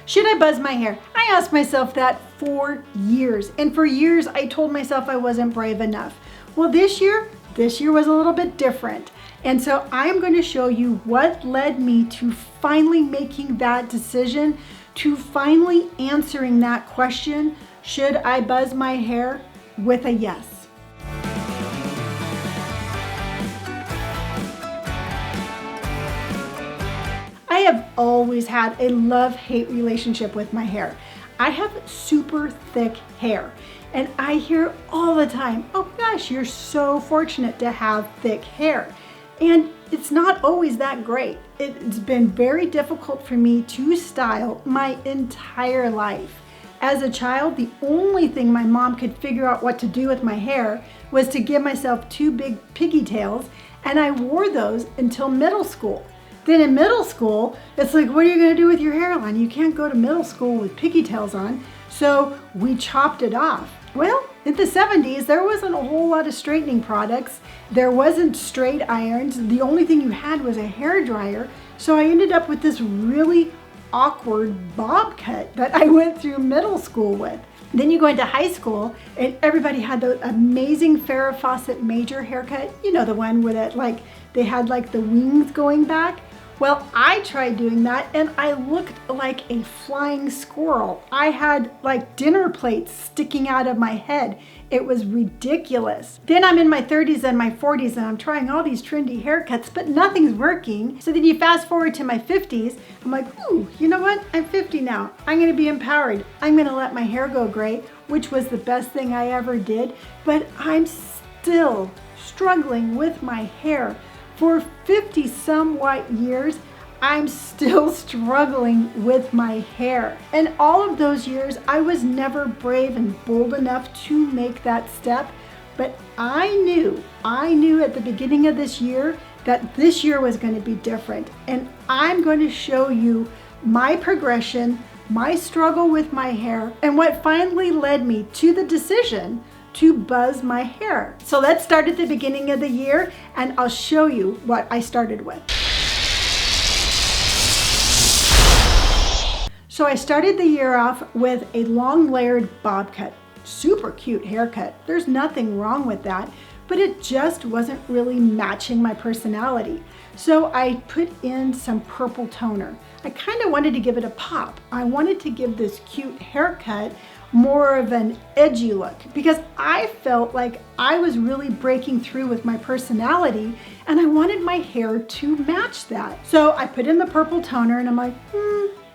Should I buzz my hair? I asked myself that for years. And for years, I told myself I wasn't brave enough. Well, this year was a little bit different. And so I'm going to show you what led me to finally making that decision, to finally answering that question, should I buzz my hair, with a yes. I have always had a love-hate relationship with my hair. I have super thick hair, and I hear all the time, oh gosh, you're so fortunate to have thick hair. And it's not always that great. It's been very difficult for me to style my entire life. As a child, the only thing my mom could figure out what to do with my hair was to give myself two big pigtails, and I wore those until middle school. Then in middle school, it's like, what are you going to do with your hairline? You can't go to middle school with pigtails on. So we chopped it off. Well, in the 70s, there wasn't a whole lot of straightening products. There wasn't straight irons. The only thing you had was a hair dryer. So I ended up with this really awkward bob cut that I went through middle school with. Then you go into high school and everybody had the amazing Farrah Fawcett major haircut. You know, the one where that, like, they had like the wings going back. Well, I tried doing that and I looked like a flying squirrel. I had like dinner plates sticking out of my head. It was ridiculous. Then I'm in my 30s and my 40s and I'm trying all these trendy haircuts, but nothing's working. So then you fast forward to my 50s. I'm like, ooh, you know what? I'm 50 now. I'm gonna be empowered. I'm gonna let my hair go gray, which was the best thing I ever did. But I'm still struggling with my hair. For 50 somewhat years, I'm still struggling with my hair. And all of those years, I was never brave and bold enough to make that step. But I knew at the beginning of this year that this year was going to be different. And I'm going to show you my progression, my struggle with my hair, and what finally led me to the decision to buzz my hair. So let's start at the beginning of the year and I'll show you what I started with. So I started the year off with a long layered bob cut. Super cute haircut. There's nothing wrong with that, but it just wasn't really matching my personality. So I put in some purple toner. I kind of wanted to give it a pop. I wanted to give this cute haircut more of an edgy look because I felt like I was really breaking through with my personality and I wanted my hair to match that. So I put in the purple toner and I'm like,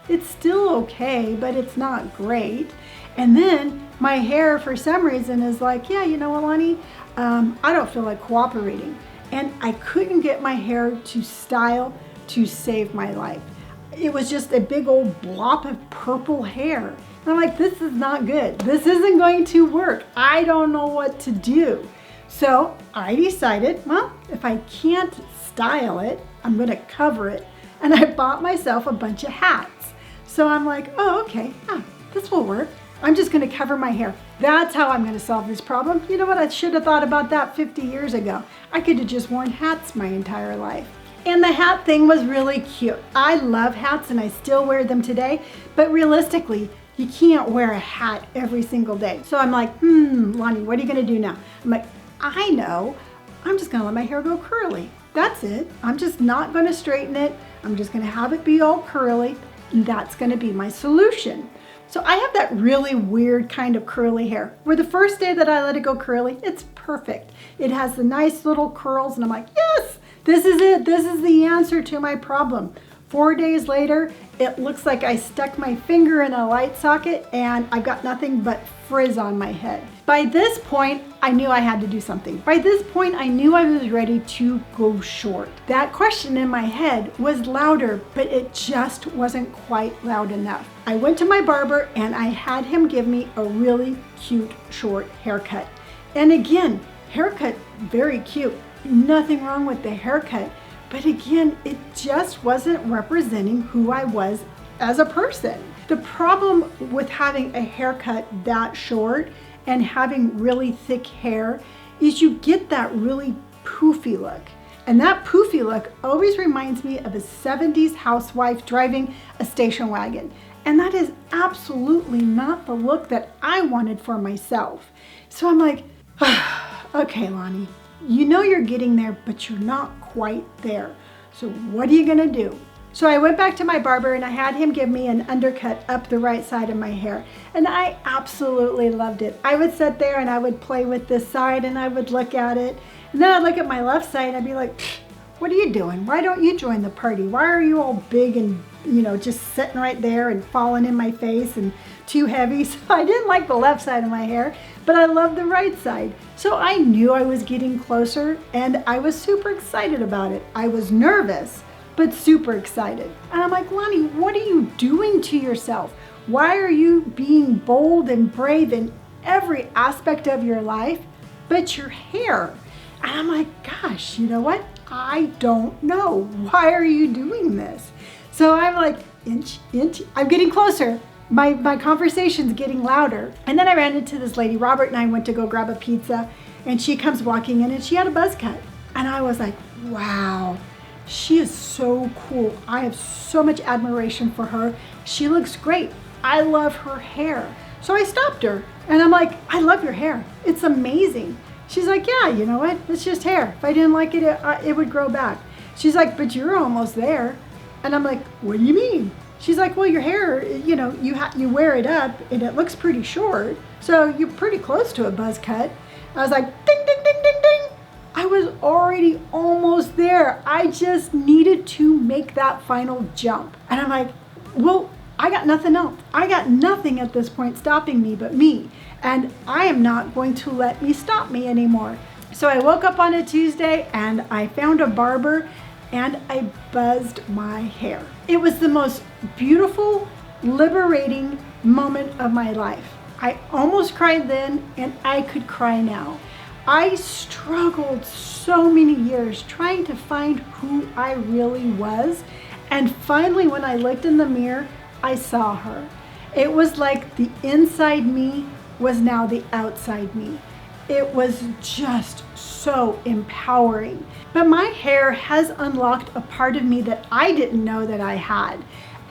it's still okay, but it's not great. And then my hair for some reason is like, yeah, you know what, Lonnie, I don't feel like cooperating. And I couldn't get my hair to style to save my life. It was just a big old blob of purple hair. And I'm like, this is not good. This isn't going to work. I don't know what to do. So I decided, well, if I can't style it, I'm gonna cover it. And I bought myself a bunch of hats. So I'm like, oh, okay, this will work. I'm just gonna cover my hair. That's how I'm gonna solve this problem. You know what, I should have thought about that 50 years ago. I could have just worn hats my entire life. And the hat thing was really cute. I love hats and I still wear them today, but realistically, you can't wear a hat every single day. So I'm like, Lonnie, what are you gonna do now? I'm like, I know, I'm just gonna let my hair go curly. That's it. I'm just not gonna straighten it. I'm just gonna have it be all curly. And that's gonna be my solution. So I have that really weird kind of curly hair where the first day that I let it go curly, it's perfect. It has the nice little curls and I'm like, yes, this is it. This is the answer to my problem. 4 days later, it looks like I stuck my finger in a light socket and I got nothing but frizz on my head. By this point, I knew I had to do something. By this point, I knew I was ready to go short. That question in my head was louder, but it just wasn't quite loud enough. I went to my barber and I had him give me a really cute short haircut. And again, haircut, very cute. Nothing wrong with the haircut. But again, it just wasn't representing who I was as a person. The problem with having a haircut that short and having really thick hair is you get that really poofy look. And that poofy look always reminds me of a 70s housewife driving a station wagon. And that is absolutely not the look that I wanted for myself. So I'm like, okay, Lonnie, you know you're getting there, but you're not quite there. So what are you gonna do? So I went back to my barber and I had him give me an undercut up the right side of my hair. And I absolutely loved it. I would sit there and I would play with this side and I would look at it. And then I'd look at my left side and I'd be like, what are you doing? Why don't you join the party? Why are you all big and, just sitting right there and falling in my face and too heavy? So I didn't like the left side of my hair, but I loved the right side. So I knew I was getting closer and I was super excited about it. I was nervous, but super excited. And I'm like, Lonnie, what are you doing to yourself? Why are you being bold and brave in every aspect of your life, but your hair? And I'm like, gosh, you know what? I don't know. Why are you doing this? So I'm like, inch, I'm getting closer. My conversation's getting louder. And then I ran into this lady. Robert and I went to go grab a pizza and she comes walking in and she had a buzz cut. And I was like, wow, she is so cool. I have so much admiration for her. She looks great. I love her hair. So I stopped her and I'm like, I love your hair. It's amazing. She's like, yeah, you know what? It's just hair. If I didn't like it, it would grow back. She's like, but you're almost there. And I'm like, what do you mean? She's like, well, your hair, you wear it up and it looks pretty short. So you're pretty close to a buzz cut. I was like, ding, ding, ding, ding, ding. I was already almost there. I just needed to make that final jump. And I'm like, well, I got nothing else. I got nothing at this point stopping me but me. And I am not going to let me stop me anymore. So I woke up on a Tuesday and I found a barber and I buzzed my hair. It was the most beautiful, liberating moment of my life. I almost cried then and I could cry now. I struggled so many years trying to find who I really was. And finally, when I looked in the mirror, I saw her. It was like the inside me was now the outside me. It was just so empowering. But my hair has unlocked a part of me that I didn't know that I had.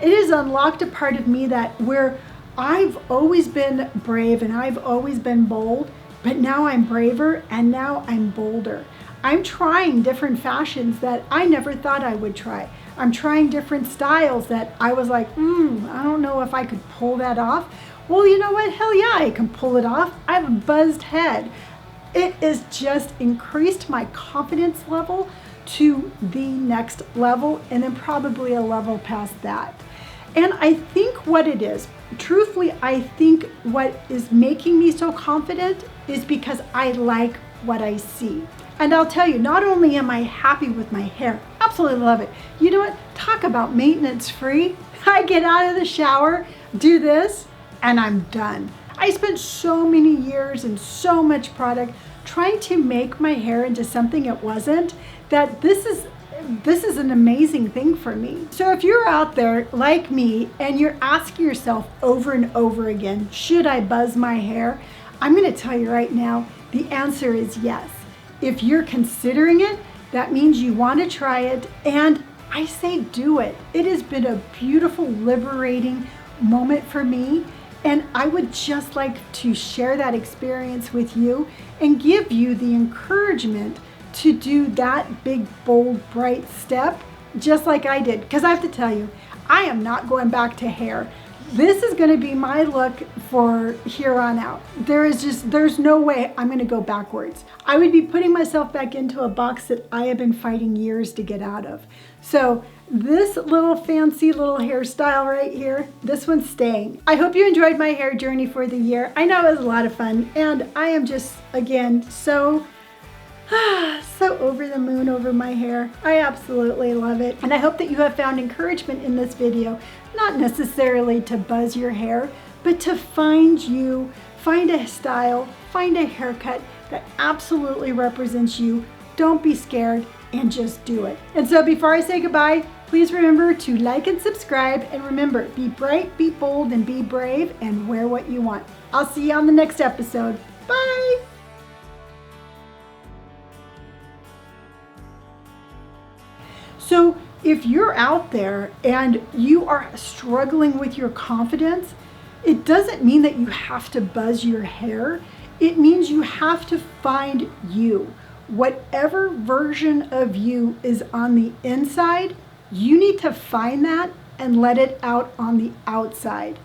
It has unlocked a part of me that where I've always been brave and I've always been bold, but now I'm braver and now I'm bolder. I'm trying different fashions that I never thought I would try. I'm trying different styles that I was like, I don't know if I could pull that off. Well, you know what? Hell yeah, I can pull it off. I have a buzzed head. It has just increased my confidence level to the next level and then probably a level past that. And I think what it is, truthfully, I think what is making me so confident is because I like what I see. And I'll tell you, not only am I happy with my hair, absolutely love it. You know what? Talk about maintenance free. I get out of the shower, do this, and I'm done. I spent so many years and so much product trying to make my hair into something it wasn't, that this is an amazing thing for me. So if you're out there like me and you're asking yourself over and over again, should I buzz my hair? I'm gonna tell you right now, the answer is yes. If you're considering it, that means you want to try it, and I say do it. It has been a beautiful, liberating moment for me, and I would just like to share that experience with you and give you the encouragement to do that big, bold, bright step just like I did. Because I have to tell you, I am not going back to hair. This is going to be my look for here on out. There's no way I'm going to go backwards. I would be putting myself back into a box that I have been fighting years to get out of. So this little fancy little hairstyle right here, this one's staying. I hope you enjoyed my hair journey for the year. I know it was a lot of fun, and I am just, again, so over the moon over my hair. I absolutely love it. And I hope that you have found encouragement in this video, not necessarily to buzz your hair, but to find a style, find a haircut that absolutely represents you. Don't be scared and just do it. And so before I say goodbye, please remember to like and subscribe, and remember, be bright, be bold, and be brave, and wear what you want. I'll see you on the next episode. Bye! So if you're out there and you are struggling with your confidence, it doesn't mean that you have to buzz your hair. It means you have to find you. Whatever version of you is on the inside, you need to find that and let it out on the outside.